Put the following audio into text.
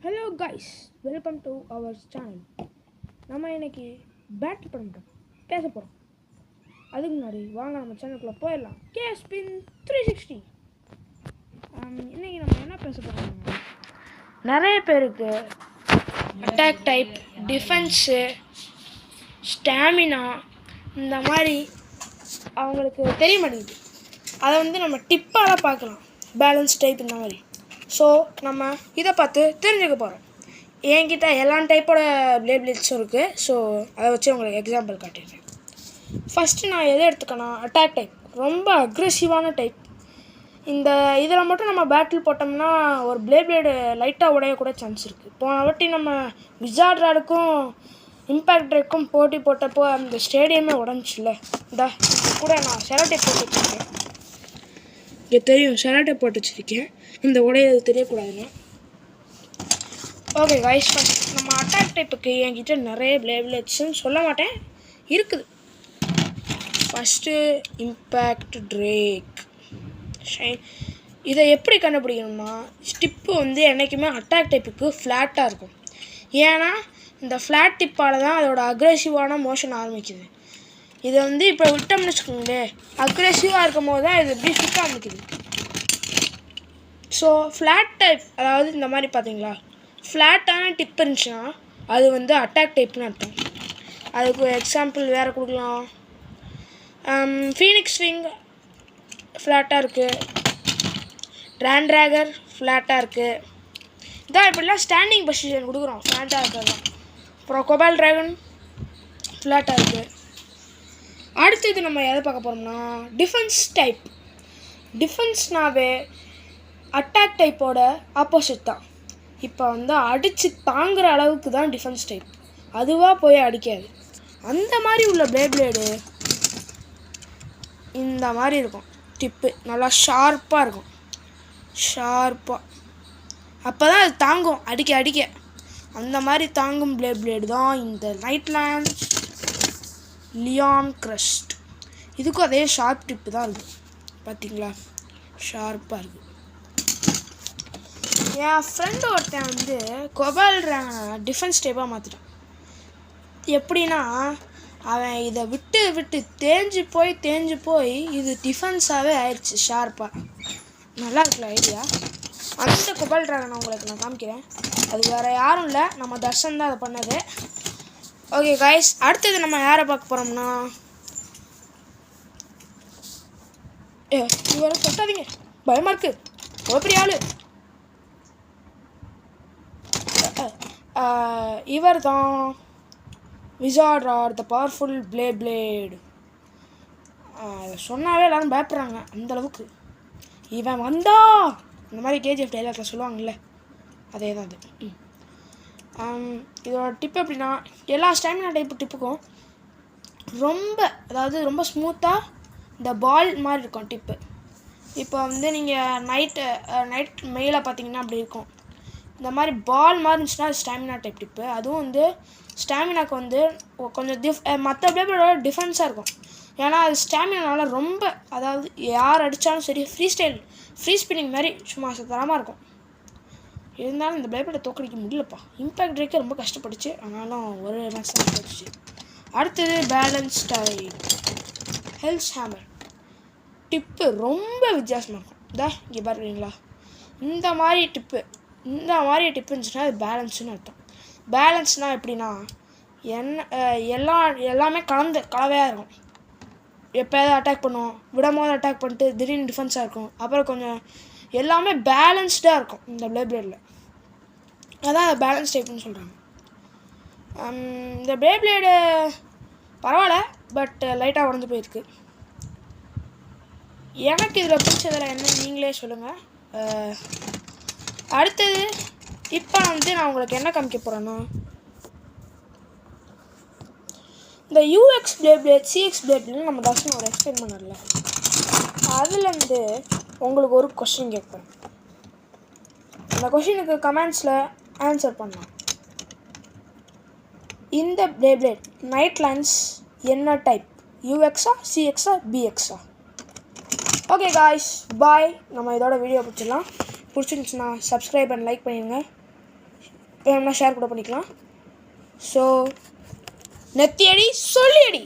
Hello guys, welcome to our channel. நம்ம இன்னைக்கு battle பண்ண பேச போகிறோம். அதுக்கு முன்னாடி வாங்க நம்ம சேனலுக்குள்ளே போயிடலாம். கேஸ்பின் 360. இன்றைக்கி நம்ம என்ன பேச போகிறோம்னா, நிறைய பேருக்கு அட்டாக் டைப், டிஃபென்ஸு, ஸ்டாமினா இந்த மாதிரி அவங்களுக்கு தெரிய மாட்டேங்குது. அதை நம்ம டிப்பால் பார்க்கலாம். பேலன்ஸ் டைப் இந்த மாதிரி. ஸோ நம்ம இதை பார்த்து தெரிஞ்சுக்க போகிறோம். என்கிட்ட எல்லா டைப்போட பிளேட்ஸும் இருக்குது. ஸோ அதை வச்சு உங்களுக்கு எக்ஸாம்பிள் காட்டிடுறேன். ஃபஸ்ட்டு நான் எதை எடுத்துக்கேன்னா, அட்டாக் டைப். ரொம்ப அக்ரெசிவான டைப். இந்த இதில் மட்டும் நம்ம பேட்டில் போட்டோம்னா ஒரு பிளேடு லைட்டாக உடையக்கூட சான்ஸ் இருக்குது. போன வாட்டி நம்ம விசார்ட் ராடுக்கும் இம்பேக்ட் ட்ரேக்கும் போட்டி போட்டப்போ அந்த ஸ்டேடியமே உடஞ்சில்ல. இந்த கூட நான் செலோட்டை போட்டு வச்சுருக்கேன். இங்கே தெரியும், செலோட்டை போட்டு வச்சுருக்கேன். இந்த உடையது தெரியக்கூடாதுன்னு. ஓகே கைஸ், ஃபஸ்ட் நம்ம அட்டாக் டைப்புக்கு என்கிட்ட நிறைய பிளேட்ஸ்ன்னு சொல்ல மாட்டேன், இருக்குது. First impact drake shine. இதை எப்படி கண்டுபிடிக்கணும்னா, ஸ்டிப்பு என்றைக்குமே அட்டாக் டைப்புக்கு ஃப்ளாட்டாக இருக்கும். ஏன்னா இந்த ஃப்ளாட் டிப்பால் தான் அதோட அக்ரெசிவான மோஷன் ஆரம்பிக்குது. இதை இப்போ விட்டோம்னு வச்சுக்கோங்களேன், அக்ரெசிவாக இருக்கும் போது தான் இது எப்படி சுத்த ஆரம்பிக்குது. ஸோ ஃப்ளாட் டைப், அதாவது இந்த மாதிரி பார்த்தீங்களா, ஃப்ளாட்டான டிப் இருந்துச்சுன்னா அது அட்டாக் டைப்னு அர்த்தம். அதுக்கு எக்ஸாம்பிள் வேறு கொடுக்கலாம். ஃபீனிக்ஸ் விங் ஃப்ளாட்டாக இருக்குது, ட்ராண்டராகர் ஃப்ளாட்டாக இருக்குது. இதான் இப்படிலாம் ஸ்டாண்டிங் பொசிஷன் கொடுக்குறோம், ஃப்ளாட்டாக இருக்கிறது. அப்புறம் கோபால் ட்ராகன் ஃப்ளாட்டாக இருக்குது. அடுத்தது நம்ம எதை பார்க்க போகிறோம்னா, டிஃபென்ஸ் டைப். டிஃபென்ஸ்னாவே அட்டாக் டைப்போட ஆப்போசிட் தான். இப்போ அடித்து தாங்குகிற அளவுக்கு தான் டிஃபென்ஸ் டைப். அதுவாக போய் அடிக்காது. அந்த மாதிரி உள்ள பிளேடு இந்த மாதிரி இருக்கும். டிப்பு நல்லா ஷார்ப்பாக இருக்கும். ஷார்ப்பாக அப்போ தான் அது தாங்கும், அடிக்க அடிக்க. அந்த மாதிரி தாங்கும் பிளேடு தான் இந்த நைட்லேண்ட் லியான் கிரஸ்ட். இதுக்கும் அதே ஷார்ப் டிப்பு தான் இருக்குது. பார்த்தீங்களா, ஷார்ப்பாக இருக்குது. என் ஃப்ரெண்டு ஒருத்தன் கோபால் டிஃபென்ஸ் டைப்பாக மாற்றிட்டான். எப்படின்னா, அவன் இதை விட்டு தேஞ்சு போய் இது டிஃபென்ஸாகவே ஆயிடுச்சு ஷார்ப்பாக. நல்லா இருக்குல்ல ஐடியா. அந்த கோபால் ட்ராகனை உங்களுக்கு நான் காமிக்கிறேன். அது வேறு யாரும் இல்லை, நம்ம தர்ஷன் தான் அதை பண்ணது. ஓகே கைஸ், அடுத்தது நம்ம யாரை பார்க்க போகிறோம்னா, இவரை தொட்டாதீங்க, பயமாக இருக்குது, ஒரு பெரிய ஆள். இவர் தான் wizard rod, the powerful blade. சொன்னாவே எல்லாரும் பயப்படுறாங்க அந்தளவுக்கு. இவன் வந்தா இந்த மாதிரி கேஜிஎஃப் டைலாக்ல சொல்லுவாங்கள்ல, அதே தான் அது. இதோட டிப் எப்படின்னா, எல்லா ஸ்டாமினா டைப்பு டிப்புக்கும் ரொம்ப ஸ்மூத்தாக இந்த பால் மாதிரி இருக்கும் டிப்பு. இப்போ நீங்கள் நைட் மெயிலாக பார்த்தீங்கன்னா அப்படி இருக்கும். இந்த மாதிரி பால் மாதிரி இருந்துச்சுன்னா அது ஸ்டாமினா டைப் டிப்பு. அதுவும் ஸ்டாமினாக்கு கொஞ்சம் மற்ற பிளேடோட டிஃபென்ஸாக இருக்கும். ஏன்னா அது ஸ்டாமினால ரொம்ப, அதாவது யார் அடித்தாலும் சரி, ஃப்ரீ ஸ்பின்னிங் மாதிரி சும்மா தரமாக இருக்கும். இருந்தாலும் இந்த பிளேடை தோக்கடிக்க முடியலப்பா. இம்பேக்ட் ட்ரேக்கே ரொம்ப கஷ்டப்பட்டுச்சு, ஆனாலும் ஒரு மேட்ச் தான் போட்டுச்சு. அடுத்தது balance type hells hammer. Tip ரொம்ப வித்தியாசமாக இருக்கும். இங்கே பார்க்குறீங்களா, இந்த மாதிரி டிப்பு இருந்துச்சுன்னா அது பேலன்ஸுன்னு அர்த்தம். பேலன்ஸ்னால் எப்படின்னா, எல்லாமே கலவையாக இருக்கும். எப்போயாவது அட்டாக் பண்ணுவோம், விடும்போது அட்டாக் பண்ணிட்டு திடீர்னு டிஃபென்ஸாக இருக்கும். அப்புறம் கொஞ்சம் எல்லாமே பேலன்ஸ்டாக இருக்கும் இந்த பிளேடில். அதான் பேலன்ஸ் டைப்னு சொல்கிறாங்க. இந்த பிளேடு பரவாயில்ல, பட் லைட்டாக உடஞ்சி போயிருக்கு. எனக்கு இதில் பிடிச்சதில் என்ன நீங்களே சொல்லுங்கள். அடுத்தது இப்போ நான் உங்களுக்கு என்ன காமிக்க போகிறேன்னா, இந்த யூஎக்ஸ் பிளேட், சிஎக்ஸ் பிளேட்னு நம்ம தர்ஷன் ஒரு எக்ஸ்பிளைன் பண்ணல. அதுலேருந்து உங்களுக்கு ஒரு கொஸ்டின் கேட்பேன். அந்த கொஸ்டினுக்கு கமெண்ட்ஸில் ஆன்சர் பண்ணலாம். இந்த பிளேட் நைட்லேண்ட்ஸ் என்ன டைப், யூஎக்ஸா, சிஎக்ஸா, பிஎக்ஸா? ஓகே காய்ஸ், பாய். நம்ம இதோட வீடியோ பிடிச்சிடலாம். பிடிச்சிருந்துச்சுன்னா சப்ஸ்கிரைப் அண்ட் லைக் பண்ணிடுங்க. வேணும்னா ஷேர் கூட பண்ணிக்கலாம். ஸோ நெத்தியடி சொல்லியடி.